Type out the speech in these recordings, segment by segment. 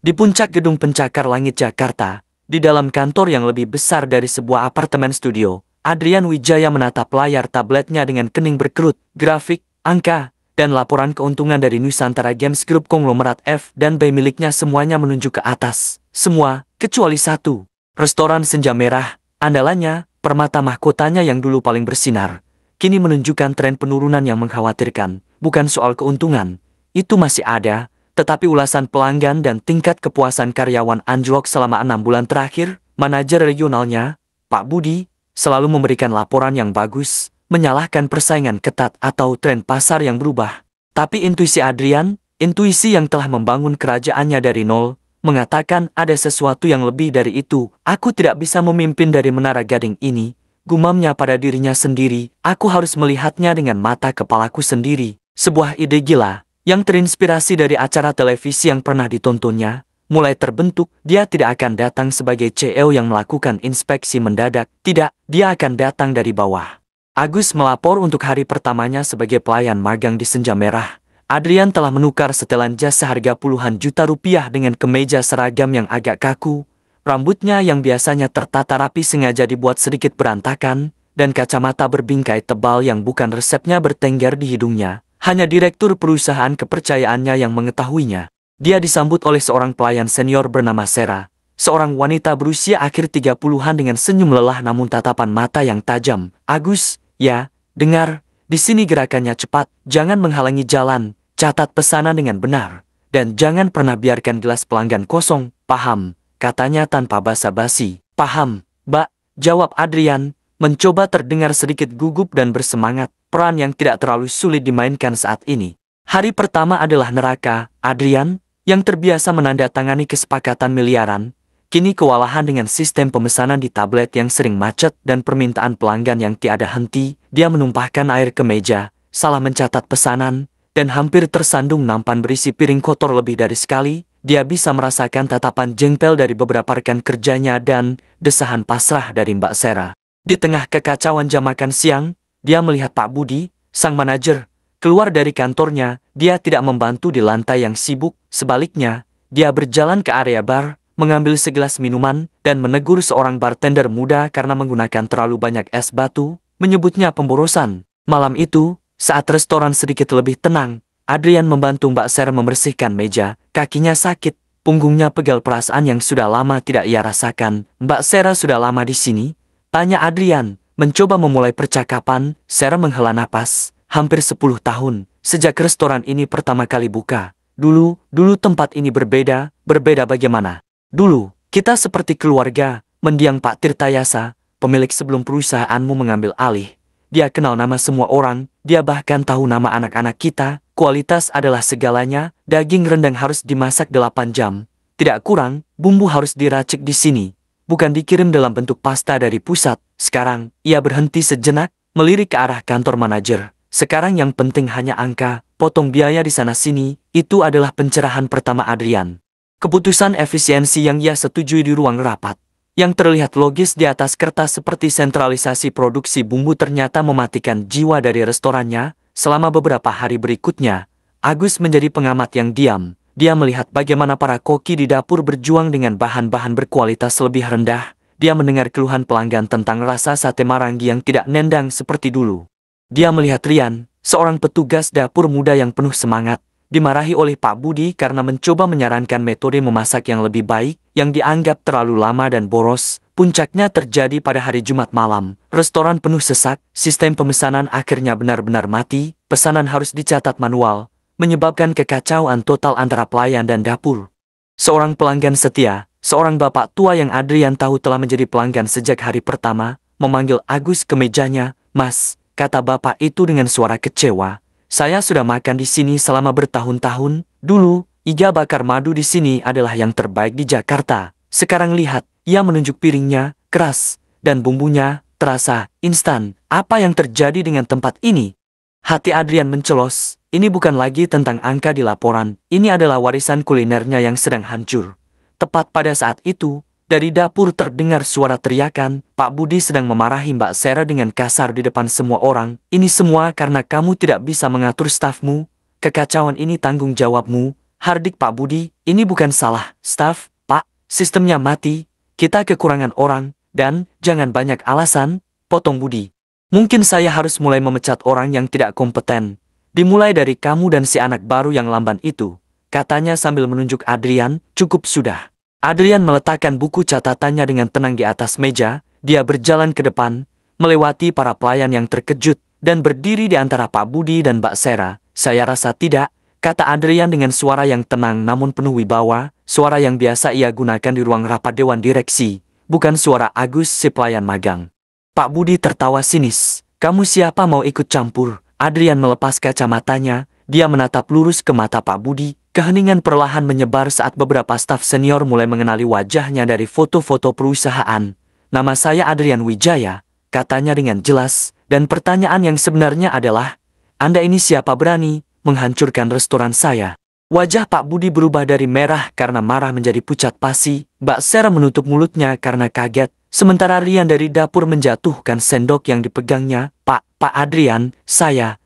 Di puncak gedung pencakar langit Jakarta, di dalam kantor yang lebih besar dari sebuah apartemen studio, Adrian Wijaya menatap layar tabletnya dengan kening berkerut. Grafik, angka, dan laporan keuntungan dari Nusantara Games Group konglomerat F dan B miliknya semuanya menunjuk ke atas. Semua, kecuali satu. Restoran Senja Merah, andalannya, permata mahkotanya yang dulu paling bersinar, kini menunjukkan tren penurunan yang mengkhawatirkan. Bukan soal keuntungan, itu masih ada, tetapi ulasan pelanggan dan tingkat kepuasan karyawan anjlok selama 6 bulan terakhir. Manajer regionalnya, Pak Budi, selalu memberikan laporan yang bagus, menyalahkan persaingan ketat atau tren pasar yang berubah. Tapi intuisi Adrian, intuisi yang telah membangun kerajaannya dari nol, mengatakan ada sesuatu yang lebih dari itu. Aku tidak bisa memimpin dari Menara Gading ini, gumamnya pada dirinya sendiri. Aku harus melihatnya dengan mata kepalaku sendiri. Sebuah ide gila yang terinspirasi dari acara televisi yang pernah ditontonnya, mulai terbentuk. Dia tidak akan datang sebagai CEO yang melakukan inspeksi mendadak. Tidak, dia akan datang dari bawah. Agus melapor untuk hari pertamanya sebagai pelayan magang di Senja Merah. Adrian telah menukar setelan jas seharga puluhan juta rupiah dengan kemeja seragam yang agak kaku, rambutnya yang biasanya tertata rapi sengaja dibuat sedikit berantakan, dan kacamata berbingkai tebal yang bukan resepnya bertengger di hidungnya. Hanya direktur perusahaan kepercayaannya yang mengetahuinya. Dia disambut oleh seorang pelayan senior bernama Sera, seorang wanita berusia akhir 30-an dengan senyum lelah namun tatapan mata yang tajam. Agus, ya, dengar, di sini gerakannya cepat, jangan menghalangi jalan, catat pesanan dengan benar, dan jangan pernah biarkan gelas pelanggan kosong. Paham, katanya tanpa basa-basi. Paham, Mbak, jawab Adrian, mencoba terdengar sedikit gugup dan bersemangat. Peran yang tidak terlalu sulit dimainkan saat ini. Hari pertama adalah neraka. Adrian, yang terbiasa menandatangani kesepakatan miliaran, kini kewalahan dengan sistem pemesanan di tablet yang sering macet dan permintaan pelanggan yang tiada henti. Dia menumpahkan air ke meja, salah mencatat pesanan, dan hampir tersandung nampan berisi piring kotor lebih dari sekali. Dia bisa merasakan tatapan jengkel dari beberapa rekan kerjanya dan desahan pasrah dari Mbak Sera. Di tengah kekacauan jam makan siang, dia melihat Pak Budi, sang manajer, keluar dari kantornya. Dia tidak membantu di lantai yang sibuk. Sebaliknya, dia berjalan ke area bar, mengambil segelas minuman, dan menegur seorang bartender muda karena menggunakan terlalu banyak es batu, menyebutnya pemborosan. Malam itu, saat restoran sedikit lebih tenang, Adrian membantu Mbak Sera membersihkan meja. Kakinya sakit, punggungnya pegal, perasaan yang sudah lama tidak ia rasakan. Mbak Sera sudah lama di sini? Tanya Adrian. Mencoba memulai percakapan, Sera menghela napas. Hampir 10 tahun, sejak restoran ini pertama kali buka. Dulu tempat ini berbeda bagaimana? Dulu, kita seperti keluarga, mendiang Pak Tirtayasa, pemilik sebelum perusahaanmu mengambil alih. Dia kenal nama semua orang, dia bahkan tahu nama anak-anak kita. Kualitas adalah segalanya, daging rendang harus dimasak 8 jam. Tidak kurang, bumbu harus diracik di sini. Bukan dikirim dalam bentuk pasta dari pusat. Sekarang, ia berhenti sejenak, melirik ke arah kantor manajer. Sekarang yang penting hanya angka, potong biaya di sana-sini. Itu adalah pencerahan pertama Adrian. Keputusan efisiensi yang ia setujui di ruang rapat, yang terlihat logis di atas kertas seperti sentralisasi produksi bumbu, ternyata mematikan jiwa dari restorannya. Selama beberapa hari berikutnya, Agus menjadi pengamat yang diam. Dia melihat bagaimana para koki di dapur berjuang dengan bahan-bahan berkualitas lebih rendah. Dia mendengar keluhan pelanggan tentang rasa sate Marangi yang tidak nendang seperti dulu. Dia melihat Rian, seorang petugas dapur muda yang penuh semangat, dimarahi oleh Pak Budi karena mencoba menyarankan metode memasak yang lebih baik, yang dianggap terlalu lama dan boros. Puncaknya terjadi pada hari Jumat malam. Restoran penuh sesak, sistem pemesanan akhirnya benar-benar mati, pesanan harus dicatat manual, menyebabkan kekacauan total antara pelayan dan dapur. Seorang pelanggan setia, seorang bapak tua yang Adrian tahu telah menjadi pelanggan sejak hari pertama, memanggil Agus ke mejanya. Mas, kata bapak itu dengan suara kecewa, saya sudah makan di sini selama bertahun-tahun. Dulu, iga bakar madu di sini adalah yang terbaik di Jakarta. Sekarang lihat, ia menunjuk piringnya, keras, dan bumbunya terasa instan. Apa yang terjadi dengan tempat ini? Hati Adrian mencelos. Ini bukan lagi tentang angka di laporan, ini adalah warisan kulinernya yang sedang hancur. Tepat pada saat itu, dari dapur terdengar suara teriakan. Pak Budi sedang memarahi Mbak Sera dengan kasar di depan semua orang. Ini semua karena kamu tidak bisa mengatur stafmu. Kekacauan ini tanggung jawabmu. Hardik Pak Budi, ini bukan salah staf, Pak. Sistemnya mati, kita kekurangan orang, dan jangan banyak alasan, potong Budi. Mungkin saya harus mulai memecat orang yang tidak kompeten. Dimulai dari kamu dan si anak baru yang lamban itu, katanya sambil menunjuk Adrian. Cukup sudah. Adrian meletakkan buku catatannya dengan tenang di atas meja. Dia berjalan ke depan, melewati para pelayan yang terkejut, dan berdiri di antara Pak Budi dan Mbak Sera. Saya rasa tidak, kata Adrian dengan suara yang tenang namun penuh wibawa, suara yang biasa ia gunakan di ruang rapat dewan direksi, bukan suara Agus si pelayan magang. Pak Budi tertawa sinis. Kamu siapa mau ikut campur? Adrian melepas kacamatanya, dia menatap lurus ke mata Pak Budi. Keheningan perlahan menyebar saat beberapa staf senior mulai mengenali wajahnya dari foto-foto perusahaan. Nama saya Adrian Wijaya, katanya dengan jelas, dan pertanyaan yang sebenarnya adalah, Anda ini siapa berani menghancurkan restoran saya? Wajah Pak Budi berubah dari merah karena marah menjadi pucat pasi. Mbak Sera menutup mulutnya karena kaget, sementara Rian dari dapur menjatuhkan sendok yang dipegangnya. Pak Adrian, saya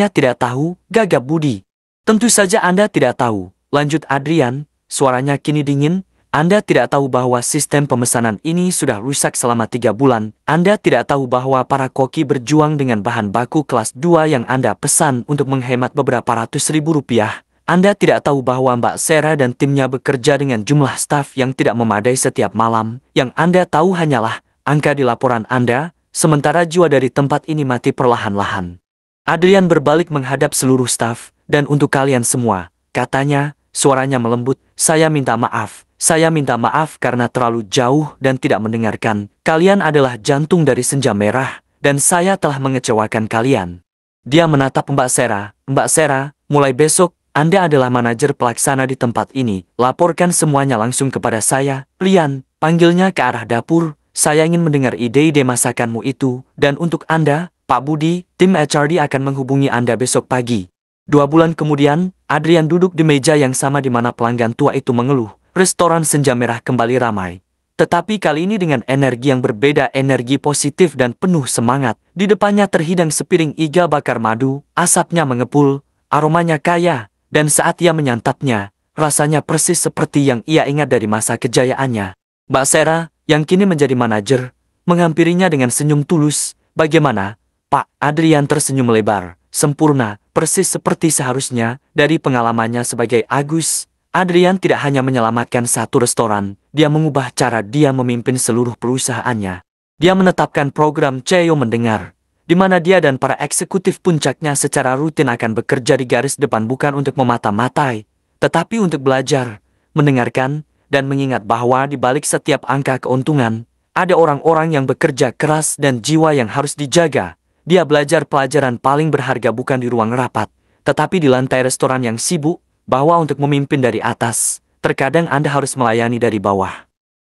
tidak tahu, gagap Budi. Tentu saja Anda tidak tahu, lanjut Adrian, suaranya kini dingin. Anda tidak tahu bahwa sistem pemesanan ini sudah rusak selama 3 bulan. Anda tidak tahu bahwa para koki berjuang dengan bahan baku kelas 2 yang Anda pesan untuk menghemat beberapa ratus ribu rupiah. Anda tidak tahu bahwa Mbak Sera dan timnya bekerja dengan jumlah staf yang tidak memadai setiap malam. Yang Anda tahu hanyalah angka di laporan Anda, sementara jiwa dari tempat ini mati perlahan-lahan. Adrian berbalik menghadap seluruh staf, dan untuk kalian semua, katanya, suaranya melembut, saya minta maaf. Saya minta maaf karena terlalu jauh dan tidak mendengarkan. Kalian adalah jantung dari senja merah, dan saya telah mengecewakan kalian. Dia menatap Mbak Sera. Mbak Sera, mulai besok, Anda adalah manajer pelaksana di tempat ini. Laporkan semuanya langsung kepada saya. Rian, panggilnya ke arah dapur. Saya ingin mendengar ide-ide masakanmu itu. Dan untuk Anda, Pak Budi, tim HRD akan menghubungi Anda besok pagi. 2 bulan kemudian, Adrian duduk di meja yang sama di mana pelanggan tua itu mengeluh. Restoran senja merah kembali ramai. Tetapi kali ini dengan energi yang berbeda, energi positif dan penuh semangat. Di depannya terhidang sepiring iga bakar madu, asapnya mengepul, aromanya kaya, dan saat ia menyantapnya, rasanya persis seperti yang ia ingat dari masa kejayaannya. Mbak Sera, yang kini menjadi manajer, menghampirinya dengan senyum tulus. Bagaimana, Pak? Adrian tersenyum lebar. Sempurna, persis seperti seharusnya. Dari pengalamannya sebagai Agus, Adrian tidak hanya menyelamatkan satu restoran, dia mengubah cara dia memimpin seluruh perusahaannya. Dia menetapkan program CEO Mendengar, di mana dia dan para eksekutif puncaknya secara rutin akan bekerja di garis depan bukan untuk memata-matai, tetapi untuk belajar, mendengarkan, dan mengingat bahwa di balik setiap angka keuntungan, ada orang-orang yang bekerja keras dan jiwa yang harus dijaga. Dia belajar pelajaran paling berharga bukan di ruang rapat, tetapi di lantai restoran yang sibuk, bahwa untuk memimpin dari atas, terkadang Anda harus melayani dari bawah.